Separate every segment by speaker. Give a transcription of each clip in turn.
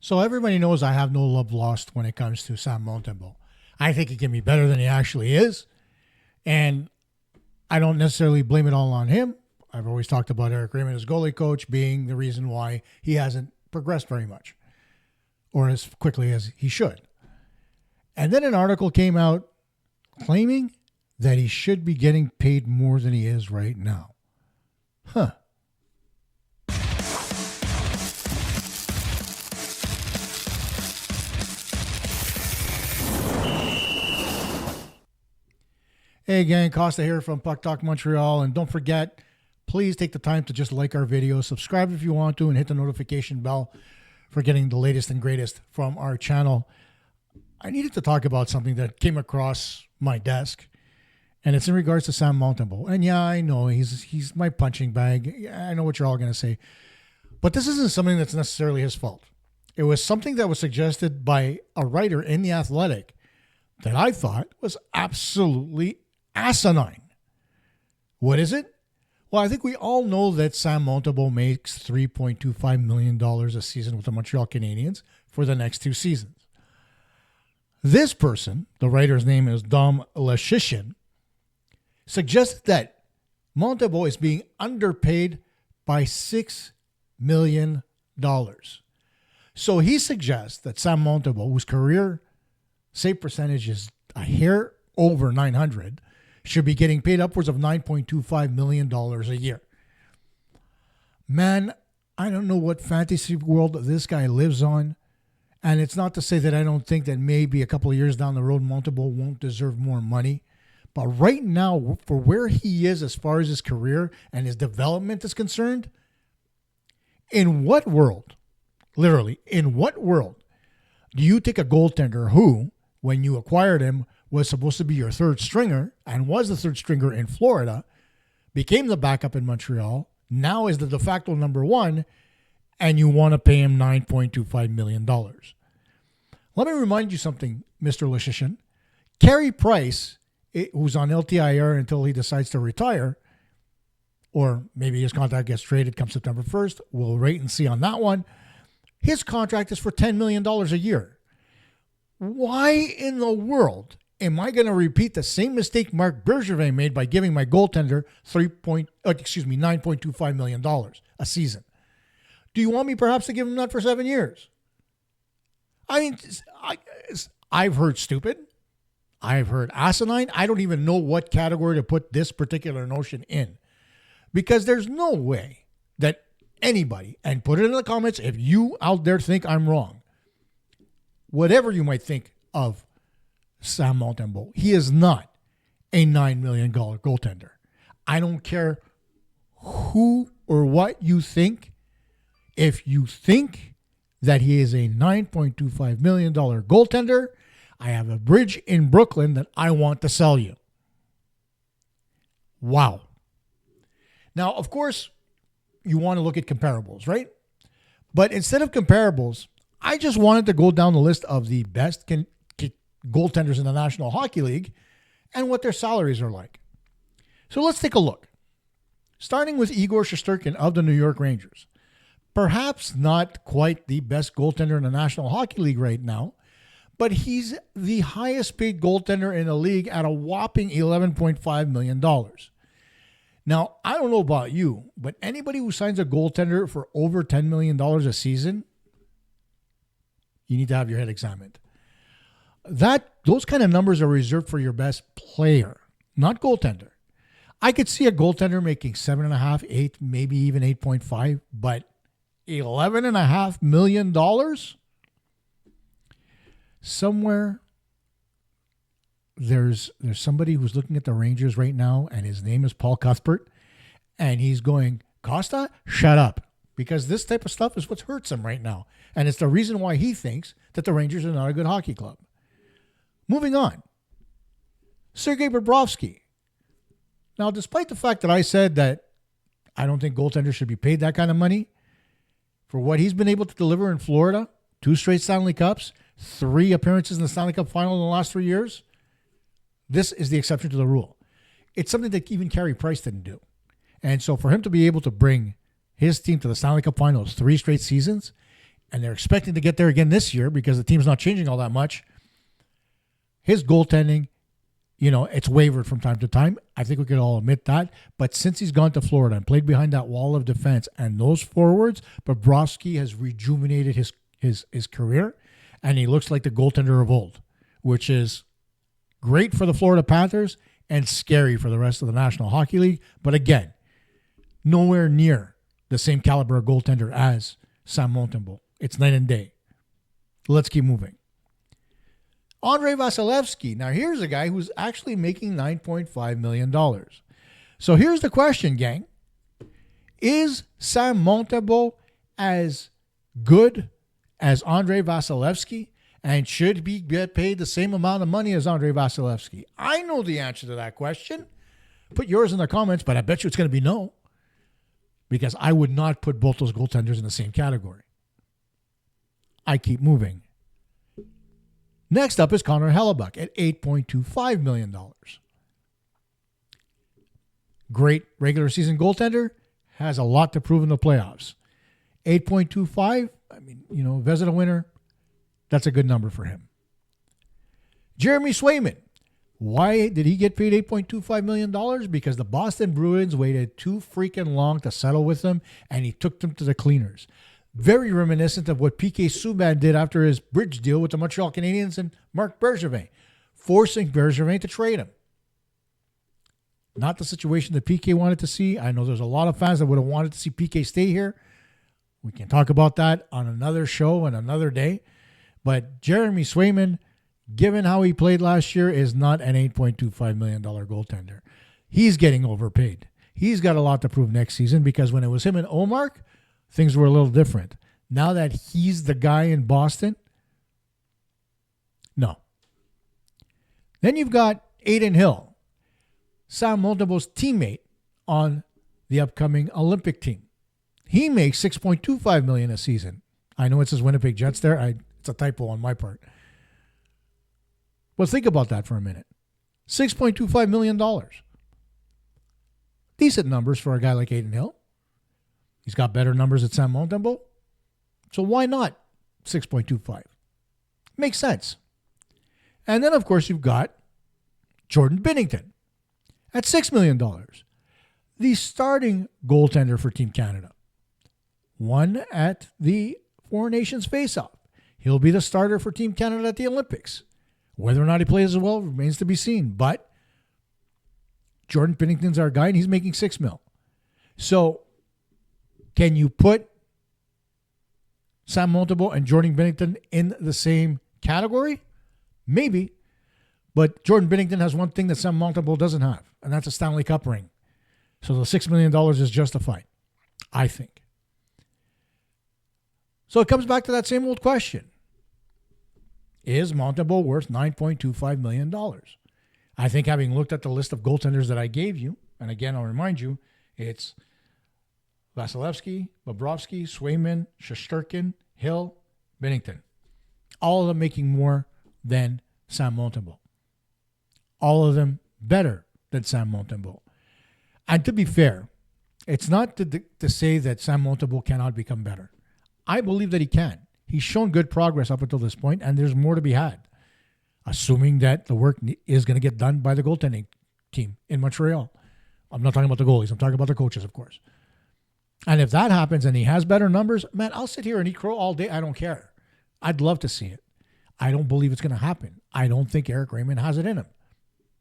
Speaker 1: So everybody knows I have no love lost when it comes to Sam Montembeault. I think he can be better than he actually is. And I don't necessarily blame it all on him. I've always talked about Eric Raymond as goalie coach being the reason why he hasn't progressed very much or as quickly as he should. And then an article came out claiming that he should be getting paid more than he is right now. Huh. Hey gang, Costa here from Puck Talk Montreal, and don't forget, please take the time to just like our video, subscribe if you want to, and hit the notification bell for getting the latest and greatest from our channel. I needed to talk about something that came across my desk, and it's in regards to Sam Montembeault. And yeah, I know he's my punching bag. I know what you're all going to say, but this isn't something that's necessarily his fault. It was something that was suggested by a writer in The Athletic that I thought was absolutely asinine. What is it? Well, I think we all know that Sam Montembeault makes $3.25 million a season with the Montreal Canadiens for the next 2 seasons. This person, the writer's name is Dom Lashishin, suggested that Montembeault is being underpaid by $6 million. So he suggests that Sam Montembeault, whose career save percentage is a hair over 900, should be getting paid upwards of $9.25 million a year. Man, I don't know what fantasy world this guy lives on. And it's not to say that I don't think that maybe a couple of years down the road, Montembeault won't deserve more money. But right now, for where he is as far as his career and his development is concerned, in what world, literally, in what world do you take a goaltender who, when you acquired him, was supposed to be your third stringer and was the third stringer in Florida, became the backup in Montreal, now is the de facto number one, and you want to pay him $9.25 million. Let me remind you something, Mr. Lashishin. Carey Price, who's on LTIR until he decides to retire, or maybe his contract gets traded come September 1st, we'll wait and see on that one. His contract is for $10 million a year. Why in the world am I going to repeat the same mistake Marc Bergevin made by giving my goaltender $9.25 million a season? Do you want me perhaps to give him that for 7 years? I mean, I've heard stupid. I've heard asinine. I don't even know what category to put this particular notion in, because there's no way that anybody, and put it in the comments if you out there think I'm wrong, whatever you might think of Sam Montembeault, he is not a $9 million goaltender. I don't care who or what you think. If you think that he is a $9.25 million goaltender, I have a bridge in Brooklyn that I want to sell you. Wow. Now, of course, you want to look at comparables, right? But instead of comparables, I just wanted to go down the list of the best goaltenders in the National Hockey League and what their salaries are like. So let's take a look. Starting with Igor Shesterkin of the New York Rangers. Perhaps not quite the best goaltender in the National Hockey League right now, but he's the highest paid goaltender in the league at a whopping $11.5 million. Now, I don't know about you, but anybody who signs a goaltender for over $10 million a season, you need to have your head examined. Those kind of numbers are reserved for your best player, not goaltender. I could see a goaltender making 7.5, 8, maybe even 8.5, but $11.5 million? Somewhere there's somebody who's looking at the Rangers right now, and his name is Paul Cuthbert, and he's going, Costa, shut up. Because this type of stuff is what hurts him right now. And it's the reason why he thinks that the Rangers are not a good hockey club. Moving on. Sergei Bobrovsky. Now, despite the fact that I said that I don't think goaltenders should be paid that kind of money, for what he's been able to deliver in Florida, 2 straight Stanley Cups, 3 appearances in the Stanley Cup final in the last 3 years, this is the exception to the rule. It's something that even Carey Price didn't do. And so for him to be able to bring his team to the Stanley Cup finals 3 straight seasons and they're expecting to get there again this year because the team's not changing all that much, his goaltending, it's wavered from time to time. I think we could all admit that. But since he's gone to Florida and played behind that wall of defense and those forwards, Bobrovsky has rejuvenated his career, and he looks like the goaltender of old, which is great for the Florida Panthers and scary for the rest of the National Hockey League. But again, nowhere near the same caliber of goaltender as Sam Montembeault. It's night and day. Let's keep moving. Andrei Vasilevsky. Now, here's a guy who's actually making $9.5 million. So here's the question, gang. Is Sam Montembeault as good as Andrei Vasilevsky? And should he get paid the same amount of money as Andrei Vasilevsky? I know the answer to that question. Put yours in the comments, but I bet you it's going to be no. Because I would not put both those goaltenders in the same category. I keep moving. Next up is Connor Hellebuck at $8.25 million. Great regular season goaltender, has a lot to prove in the playoffs. 8.25, Vezina winner, that's a good number for him. Jeremy Swayman. Why did he get paid $8.25 million? Because the Boston Bruins waited too freaking long to settle with him, and he took them to the cleaners. Very reminiscent of what P.K. Subban did after his bridge deal with the Montreal Canadiens and Marc Bergevin, forcing Bergevin to trade him. Not the situation that P.K. wanted to see. I know there's a lot of fans that would have wanted to see P.K. stay here. We can talk about that on another show and another day. But Jeremy Swayman, given how he played last year, is not an $8.25 million goaltender. He's getting overpaid. He's got a lot to prove next season because when it was him and Omar, things were a little different. Now that he's the guy in Boston, no. Then you've got Aiden Hill, Sam Montembeault's teammate on the upcoming Olympic team. He makes $6.25 million a season. I know it says Winnipeg Jets there. It's a typo on my part. But think about that for a minute. $6.25 million. Decent numbers for a guy like Aiden Hill. He's got better numbers at Sam Montembeault. So why not 6.25? Makes sense. And then, of course, you've got Jordan Binnington at $6 million. The starting goaltender for Team Canada. Won at the Four Nations Face-Off. He'll be the starter for Team Canada at the Olympics. Whether or not he plays as well remains to be seen. But Jordan Binnington's our guy, and he's making $6 million. So can you put Sam Montembeault and Jordan Binnington in the same category? Maybe. But Jordan Binnington has one thing that Sam Montembeault doesn't have, and that's a Stanley Cup ring. So the $6 million is justified, I think. So it comes back to that same old question. Is Montembeault worth $9.25 million? I think having looked at the list of goaltenders that I gave you, and again, I'll remind you, it's Vasilevsky, Bobrovsky, Swayman, Shesterkin, Hill, Binnington. All of them making more than Sam Montembeault. All of them better than Sam Montembeault. And to be fair, it's not to say that Sam Montembeault cannot become better. I believe that he can. He's shown good progress up until this point, and there's more to be had, assuming that the work is going to get done by the goaltending team in Montreal. I'm not talking about the goalies. I'm talking about the coaches, of course. And if that happens and he has better numbers, man, I'll sit here and eat crow all day. I don't care. I'd love to see it. I don't believe it's going to happen. I don't think Eric Raymond has it in him.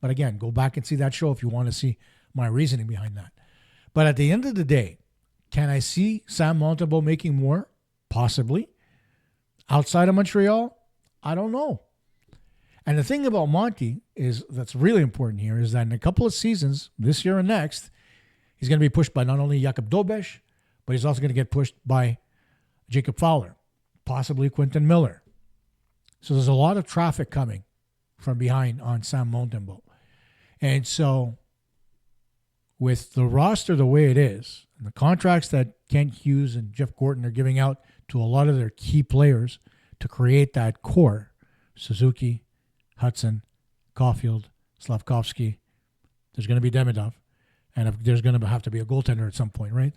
Speaker 1: But again, go back and see that show if you want to see my reasoning behind that. But at the end of the day, can I see Sam Montembeault making more? Possibly. Outside of Montreal? I don't know. And the thing about Monty is that's really important here is that in a couple of seasons, this year and next, he's going to be pushed by not only Jakub Dobeš, but he's also going to get pushed by Jacob Fowler, possibly Quentin Miller. So there's a lot of traffic coming from behind on Sam Montembeault. And so with the roster the way it is, and the contracts that Kent Hughes and Jeff Gorton are giving out to a lot of their key players to create that core, Suzuki, Hudson, Caulfield, Slavkovsky, there's going to be Demidov, and if there's going to have to be a goaltender at some point, right?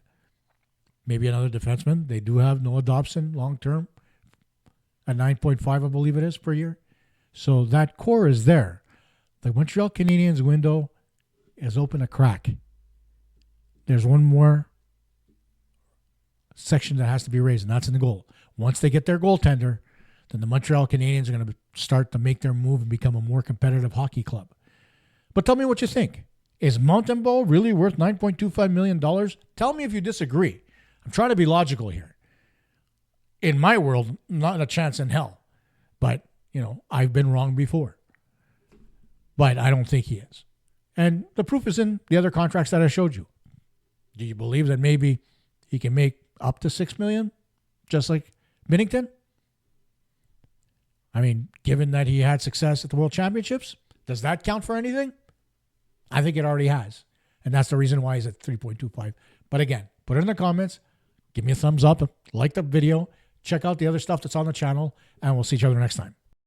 Speaker 1: Maybe another defenseman. They do have Noah Dobson long-term at 9.5, I believe it is, per year. So that core is there. The Montreal Canadiens window is open a crack. There's one more section that has to be raised, and that's in the goal. Once they get their goaltender, then the Montreal Canadiens are going to start to make their move and become a more competitive hockey club. But tell me what you think. Is Montembeault really worth $9.25 million? Tell me if you disagree. I'm trying to be logical here. In my world, not a chance in hell. But, I've been wrong before. But I don't think he is. And the proof is in the other contracts that I showed you. Do you believe that maybe he can make up to $6 million, just like Binnington? I mean, given that he had success at the World Championships, does that count for anything? I think it already has. And that's the reason why he's at 3.25. But again, put it in the comments. Give me a thumbs up. Like the video. Check out the other stuff that's on the channel. And we'll see each other next time.